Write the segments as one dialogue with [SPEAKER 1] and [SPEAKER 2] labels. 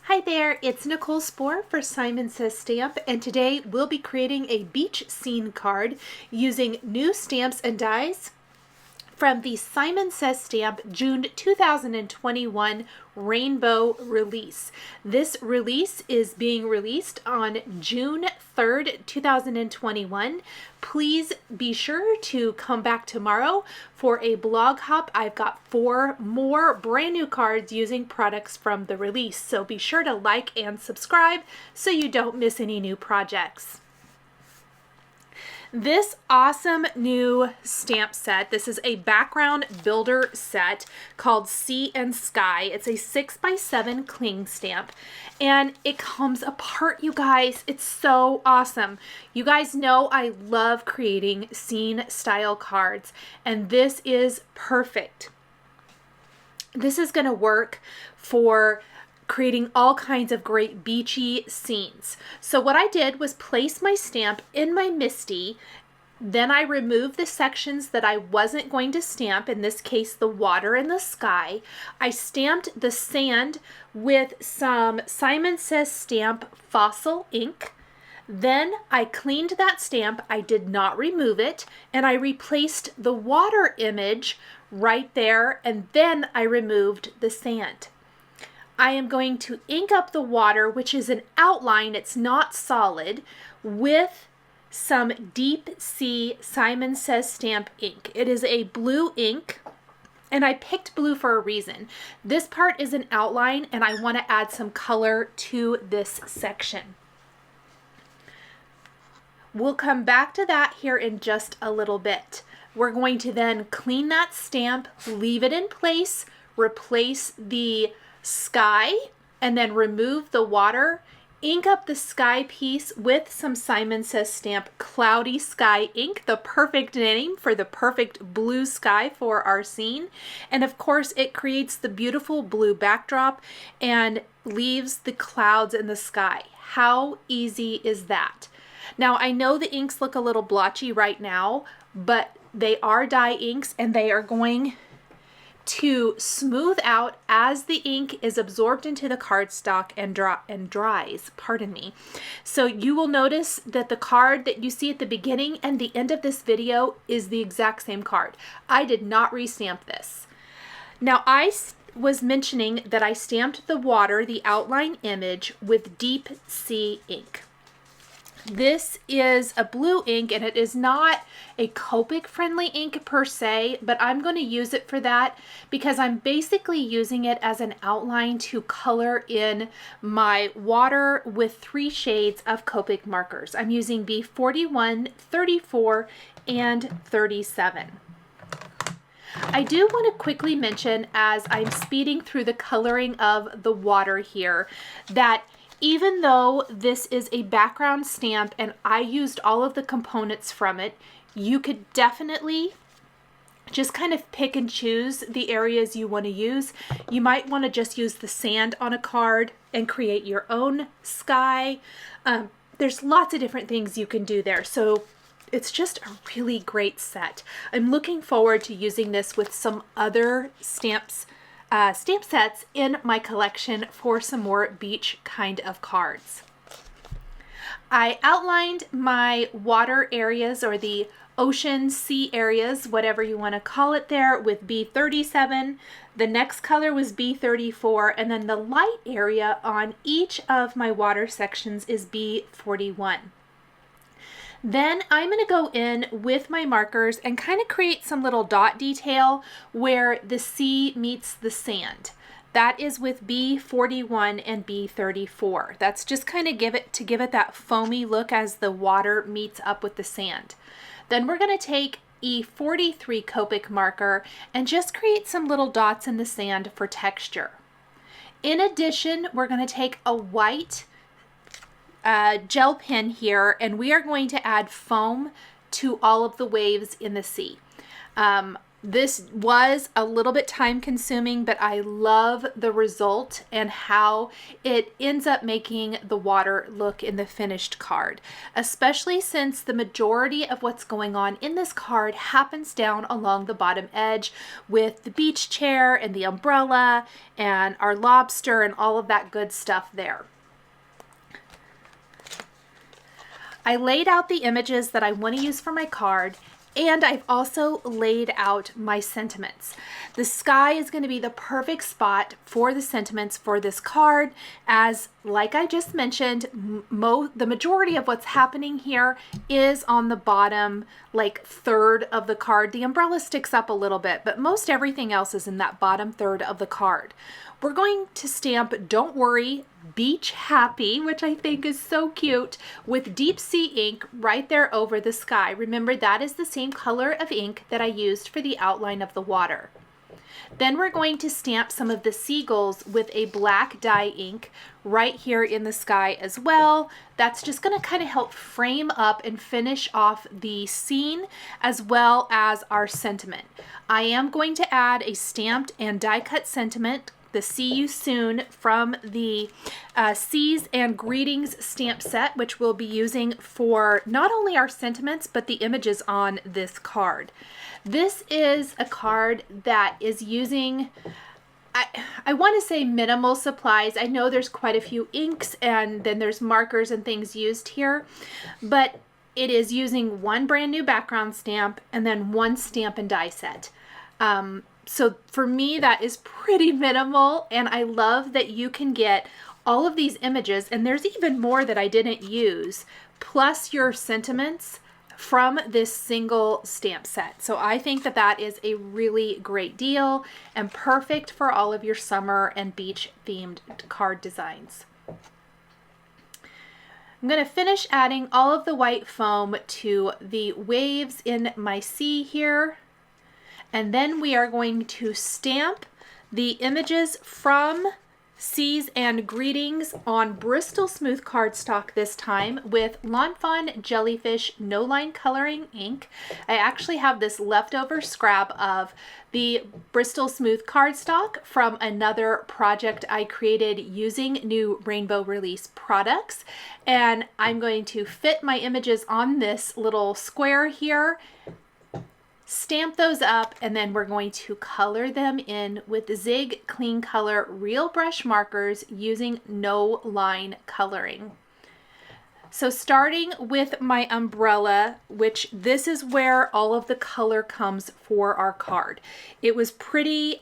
[SPEAKER 1] Hi there, it's Nicole Spohr for Simon Says Stamp, and today we'll be creating a beach scene card using new stamps and dies from the Simon Says Stamp June 2021 Rainbow release. This release is being released on June 3rd, 2021. Please be sure to come back tomorrow for a blog hop. I've got 4 more brand new cards using products from the release, so be sure to like and subscribe so you don't miss any new projects. This awesome new stamp set, this is a background builder set called Sea and Sky. It's a 6x7 cling stamp and it comes apart, you guys. It's so awesome. You guys know I love creating scene style cards and this is perfect. This is going to work for creating all kinds of great beachy scenes. So what I did was place my stamp in my MISTI, then I removed the sections that I wasn't going to stamp, in this case the water and the sky. I stamped the sand with some Simon Says Stamp fossil ink. Then I cleaned that stamp, I did not remove it, and I replaced the water image right there, and then I removed the sand. I am going to ink up the water, which is an outline, it's not solid, with some Deep Sea Simon Says Stamp ink. It is a blue ink, and I picked blue for a reason. This part is an outline, and I want to add some color to this section. We'll come back to that here in just a little bit. We're going to then clean that stamp, leave it in place, replace the sky, and then remove the water, ink up the sky piece with some Simon Says Stamp Cloudy Sky ink, the perfect name for the perfect blue sky for our scene. And of course it creates the beautiful blue backdrop and leaves the clouds in the sky. How easy is that? Now I know the inks look a little blotchy right now, but they are dye inks and they are going to smooth out as the ink is absorbed into the cardstock and dries, pardon me. So you will notice that the card that you see at the beginning and the end of this video is the exact same card. I did not restamp this. Now I was mentioning that I stamped the water, the outline image, with Deep Sea ink. This is a blue ink and it is not a Copic friendly ink per se, but I'm going to use it for that because I'm basically using it as an outline to color in my water with 3 shades of Copic markers. I'm using B41, 34, and 37. I do want to quickly mention, as I'm speeding through the coloring of the water here, that even though this is a background stamp and I used all of the components from it, you could definitely just kind of pick and choose the areas you want to use. You might want to just use the sand on a card and create your own sky. There's lots of different things you can do there. So it's just a really great set. I'm looking forward to using this with some other stamp sets in my collection for some more beach kind of cards. I outlined my water areas, or the ocean sea areas, whatever you want to call it there, with B37. The next color was B34, and then the light area on each of my water sections is B41. Then I'm going to go in with my markers and kind of create some little dot detail where the sea meets the sand. That is with B41 and B34. That's just kind of give it that foamy look as the water meets up with the sand. Then we're going to take E43 Copic marker and just create some little dots in the sand for texture. In addition, we're going to take a white gel pen here, and we are going to add foam to all of the waves in the sea. This was a little bit time consuming, but I love the result and how it ends up making the water look in the finished card, especially since the majority of what's going on in this card happens down along the bottom edge with the beach chair and the umbrella and our lobster and all of that good stuff there. I laid out the images that I want to use for my card, and I've also laid out my sentiments. The sky is going to be the perfect spot for the sentiments for this card, as like I just mentioned, the majority of what's happening here is on the bottom, like third of the card. The umbrella sticks up a little bit, but most everything else is in that bottom third of the card. We're going to stamp "Don't Worry, Beach Happy," which I think is so cute, with deep sea ink right there over the sky. Remember, that is the same color of ink that I used for the outline of the water. Then we're going to stamp some of the seagulls with a black dye ink right here in the sky as well. That's just going to kind of help frame up and finish off the scene as well as our sentiment. I am going to add a stamped and die cut sentiment, the "See You Soon," from the Seas and Greetings stamp set, which we'll be using for not only our sentiments but the images on this card. This is a card that is using, I want to say, minimal supplies. I know there's quite a few inks and then there's markers and things used here, but it is using one brand new background stamp and then one stamp and die set. So for me, that is pretty minimal, and I love that you can get all of these images, and there's even more that I didn't use, plus your sentiments from this single stamp set. So I think that that is a really great deal and perfect for all of your summer and beach themed card designs. I'm going to finish adding all of the white foam to the waves in my sea here. And then we are going to stamp the images from Seas and Greetings on Bristol Smooth cardstock this time with Fawn Jellyfish No Line Coloring ink. I actually have this leftover scrap of the Bristol Smooth cardstock from another project I created using new Rainbow Release products. And I'm going to fit my images on this little square here, stamp those up, and then we're going to color them in with Zig Clean Color Real Brush markers using no line coloring. So starting with my umbrella, which this is where all of the color comes for our card. It was pretty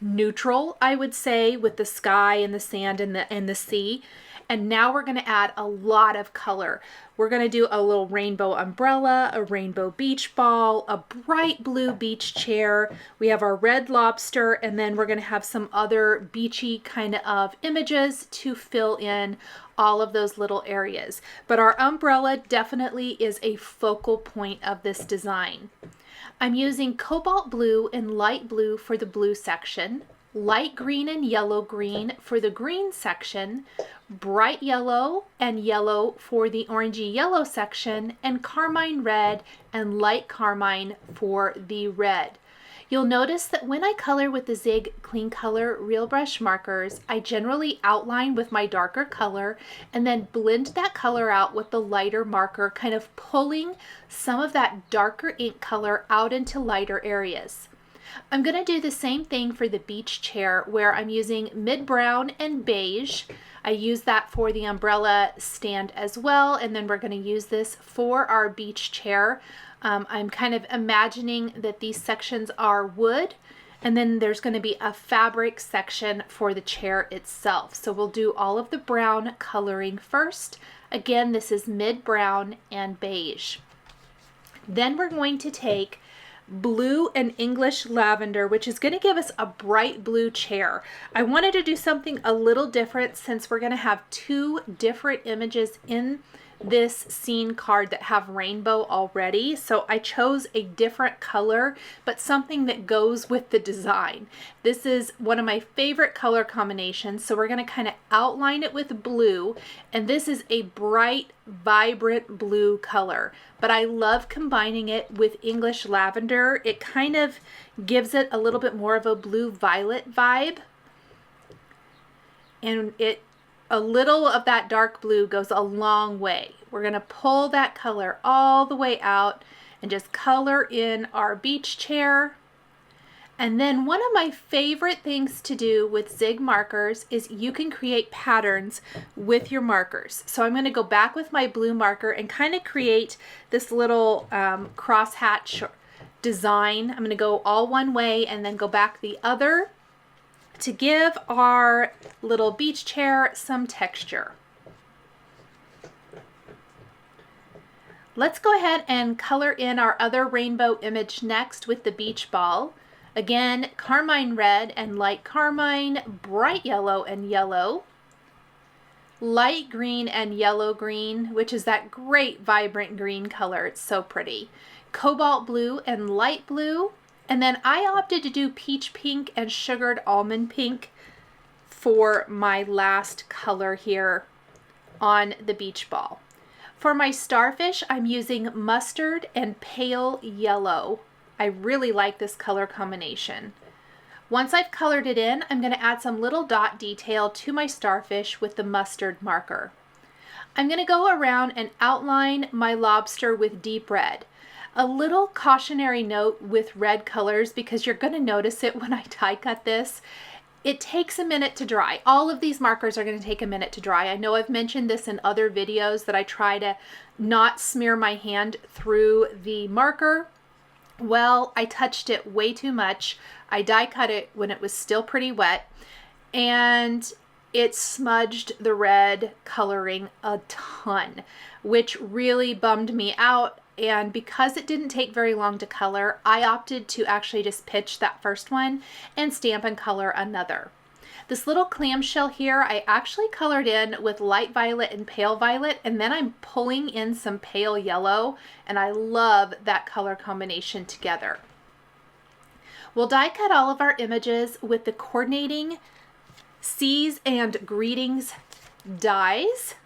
[SPEAKER 1] neutral, I would say, with the sky and the sand and the sea. And now we're going to add a lot of color. We're going to do a little rainbow umbrella, a rainbow beach ball, a bright blue beach chair. We have our red lobster, and then we're going to have some other beachy kind of images to fill in all of those little areas. But our umbrella definitely is a focal point of this design. I'm using cobalt blue and light blue for the blue section, light green and yellow green for the green section, bright yellow and yellow for the orangey yellow section, and carmine red and light carmine for the red. You'll notice that when I color with the Zig Clean Color Real Brush markers, I generally outline with my darker color and then blend that color out with the lighter marker, kind of pulling some of that darker ink color out into lighter areas. I'm going to do the same thing for the beach chair, where I'm using mid-brown and beige. I use that for the umbrella stand as well, and then we're going to use this for our beach chair. I'm kind of imagining that these sections are wood, and then there's going to be a fabric section for the chair itself. So we'll do all of the brown coloring first. Again, this is mid-brown and beige. Then we're going to take blue and English lavender, which is going to give us a bright blue chair. I wanted to do something a little different since we're going to have two different images in this scene card that have rainbow already, so I chose a different color, but something that goes with the design. This is one of my favorite color combinations, so we're going to kind of outline it with blue, and this is a bright, vibrant blue color, but I love combining it with English lavender. It kind of gives it a little bit more of a blue-violet vibe, and a little of that dark blue goes a long way. We're going to pull that color all the way out and just color in our beach chair. And then one of my favorite things to do with zig markers is you can create patterns with your markers. So I'm going to go back with my blue marker and kind of create this little crosshatch design. I'm going to go all one way and then go back the other to give our little beach chair some texture. Let's go ahead and color in our other rainbow image next with the beach ball. Again, carmine red and light carmine, bright yellow and yellow, light green and yellow green, which is that great vibrant green color. It's so pretty. Cobalt blue and light blue. And then I opted to do peach pink and sugared almond pink for my last color here on the beach ball. For my starfish, I'm using mustard and pale yellow. I really like this color combination. Once I've colored it in, I'm going to add some little dot detail to my starfish with the mustard marker. I'm going to go around and outline my lobster with deep red. A little cautionary note with red colors, because you're going to notice it when I die cut this. It takes a minute to dry. All of these markers are going to take a minute to dry. I know I've mentioned this in other videos that I try to not smear my hand through the marker. Well, I touched it way too much. I die cut it when it was still pretty wet, and it smudged the red coloring a ton, which really bummed me out. And because it didn't take very long to color, I opted to actually just pitch that first one and stamp and color another. This little clamshell here, I actually colored in with light violet and pale violet, and then I'm pulling in some pale yellow, and I love that color combination together. We'll die cut all of our images with the coordinating Seas and Greetings dies.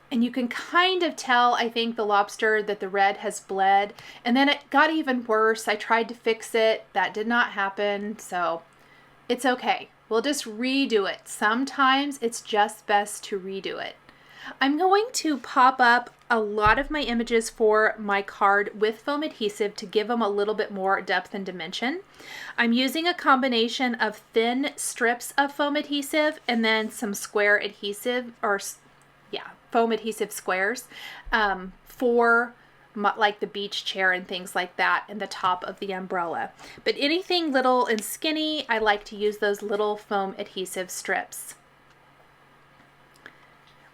[SPEAKER 1] And you can kind of tell, I think, the lobster that the red has bled. And then it got even worse. I tried to fix it. That did not happen. So it's okay. We'll just redo it. Sometimes it's just best to redo it. I'm going to pop up a lot of my images for my card with foam adhesive to give them a little bit more depth and dimension. I'm using a combination of thin strips of foam adhesive and then some square adhesive, or foam adhesive squares for like the beach chair and things like that, and the top of the umbrella. But anything little and skinny, I like to use those little foam adhesive strips.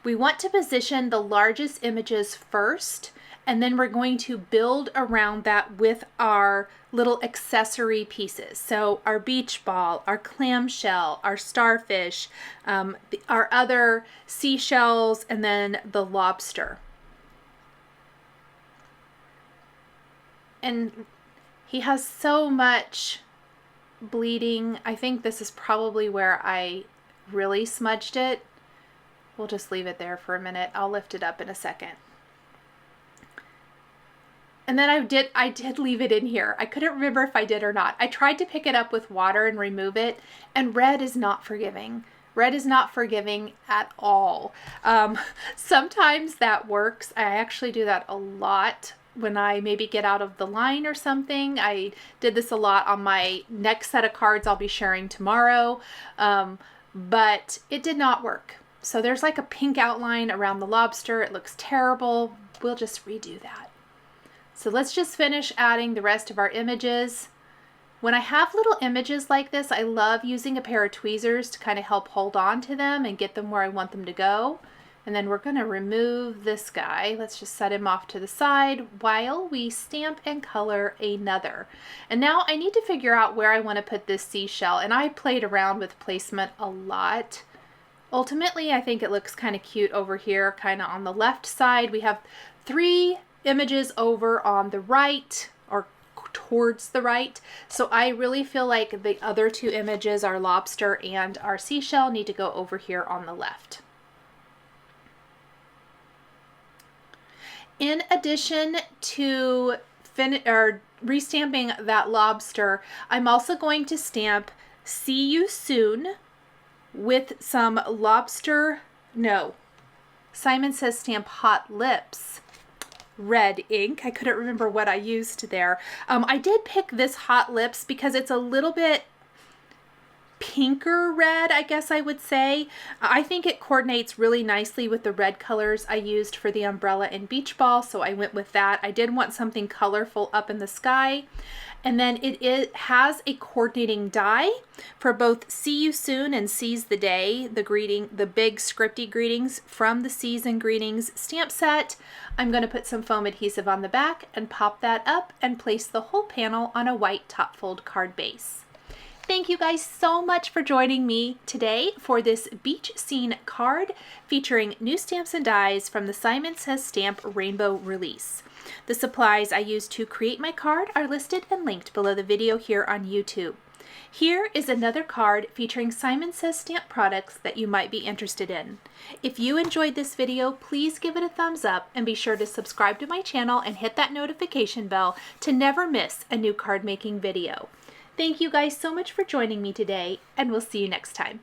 [SPEAKER 1] We want to position the largest images first, and then we're going to build around that with our little accessory pieces. So our beach ball, our clamshell, our starfish, our other seashells, and then the lobster. And he has so much bleeding. I think this is probably where I really smudged it. We'll just leave it there for a minute. I'll lift it up in a second. And then I did leave it in here. I couldn't remember if I did or not. I tried to pick it up with water and remove it, and red is not forgiving. Red is not forgiving at all. Sometimes that works. I actually do that a lot when I maybe get out of the line or something. I did this a lot on my next set of cards I'll be sharing tomorrow, but it did not work. So there's like a pink outline around the lobster. It looks terrible. We'll just redo that. So let's just finish adding the rest of our images. When I have little images like this, I love using a pair of tweezers to kind of help hold on to them and get them where I want them to go. And then we're going to remove this guy. Let's just set him off to the side while we stamp and color another. And now I need to figure out where I want to put this seashell. And I played around with placement a lot. Ultimately, I think it looks kind of cute over here, kind of on the left side. We have 3 images over on the right, or towards the right. So I really feel like the other 2 images, our lobster and our seashell, need to go over here on the left. In addition to restamping that lobster, I'm also going to stamp "See You Soon" with some Simon Says Stamp Hot Lips red ink. I couldn't remember what I used there. I did pick this Hot Lips because it's a little bit pinker red, I guess I would say. I think it coordinates really nicely with the red colors I used for the umbrella and beach ball, so I went with that. I did want something colorful up in the sky. And then it has a coordinating die for both "See You Soon" and "Seize the Day," the big scripty greetings from the Seas and Greetings stamp set. I'm going to put some foam adhesive on the back and pop that up and place the whole panel on a white top fold card base. Thank you guys so much for joining me today for this beach scene card featuring new stamps and dies from the Simon Says Stamp Rainbow release. The supplies I used to create my card are listed and linked below the video here on YouTube. Here is another card featuring Simon Says Stamp products that you might be interested in. If you enjoyed this video, please give it a thumbs up and be sure to subscribe to my channel and hit that notification bell to never miss a new card making video. Thank you guys so much for joining me today, and we'll see you next time.